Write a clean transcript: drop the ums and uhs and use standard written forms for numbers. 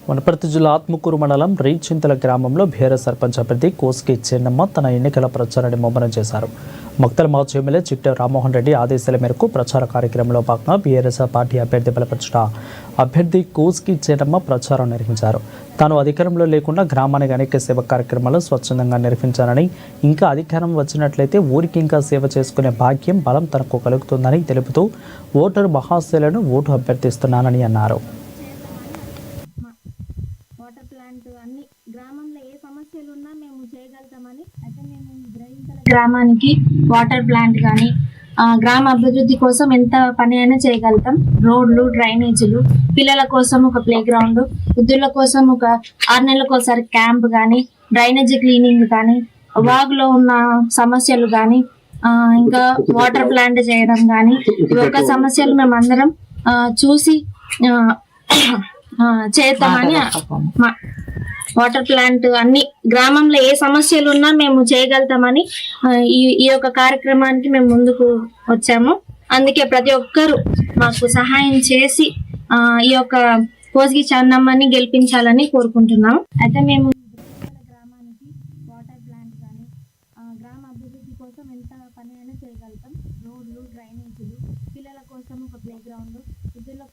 వనపర్తి జిల్లా ఆత్మకూరు మండలం రీచింతల గ్రామంలో బీఆర్ సర్పంచ్ అభ్యర్థి కోస్కి చెన్నమ్మ తన ఎన్నికల ప్రచారాన్ని ముమ్మరం చేశారు. మక్తల్ మాజీ ఎమ్మెల్యే చిట్టె రామ్మోహన్ రెడ్డి ఆదేశాల మేరకు ప్రచార కార్యక్రమంలో భాగంగా బీఆర్ఎస్ పార్టీ అభ్యర్థి బలపరిచిన అభ్యర్థి కోస్కి చెన్నమ్మ ప్రచారం నిర్వహించారు. తాను అధికారంలో లేకుండా గ్రామానికి అనేక సేవా కార్యక్రమాలు స్వచ్ఛందంగా నిర్వహించానని, ఇంకా అధికారం వచ్చినట్లయితే ఊరికి ఇంకా సేవ చేసుకునే భాగ్యం బలం తనకు కలుగుతుందని తెలుపుతూ ఓటరు మహాశైలను ఓటు అభ్యర్థిస్తున్నానని అన్నారు. వాటర్ ప్లాంట్ అన్ని గ్రామంలో ఏ సమస్యలు ఉన్నా మేము చేయగలుగుతామని అయితే మేము గ్రామానికి వాటర్ ప్లాంట్ కానీ గ్రామ అభివృద్ధి కోసం ఎంత పని అయినా చేయగలుగుతాం. రోడ్లు, డ్రైనేజీలు, పిల్లల కోసం ఒక ప్లే గ్రౌండ్, వృద్ధుల కోసం ఒక 6 నెలలకు ఒకసారి క్యాంప్ కానీ, డ్రైనేజీ క్లీనింగ్ కానీ, వాగులో ఉన్న సమస్యలు కానీ, ఇంకా వాటర్ ప్లాంట్ చేయడం కానీ, ఈ ఒక్క సమస్యలు మేము అందరం చూసి చేద్దామని వాటర్ ప్లాంట్ అన్ని గ్రామంలో ఏ సమస్యలు ఉన్నా మేము చేయగలుగుతామని ఈ యొక్క కార్యక్రమానికి మేము ముందుకు వచ్చాము. అందుకే ప్రతి ఒక్కరూ మాకు సహాయం చేసి ఈ యొక్క కోస్కి చెన్నమ్మని గెలిపించాలని కోరుకుంటున్నాం. అయితే మేము గ్రామానికి వాటర్ ప్లాంట్ కానీ గ్రామ అభివృద్ధి కోసం ఎంత పని అయినా చేయగలుగుతాం. రోడ్లు, డ్రైనేజీలు, పిల్లల కోసం ఒక ప్లే గ్రౌండ్, వృద్ధుల కోసం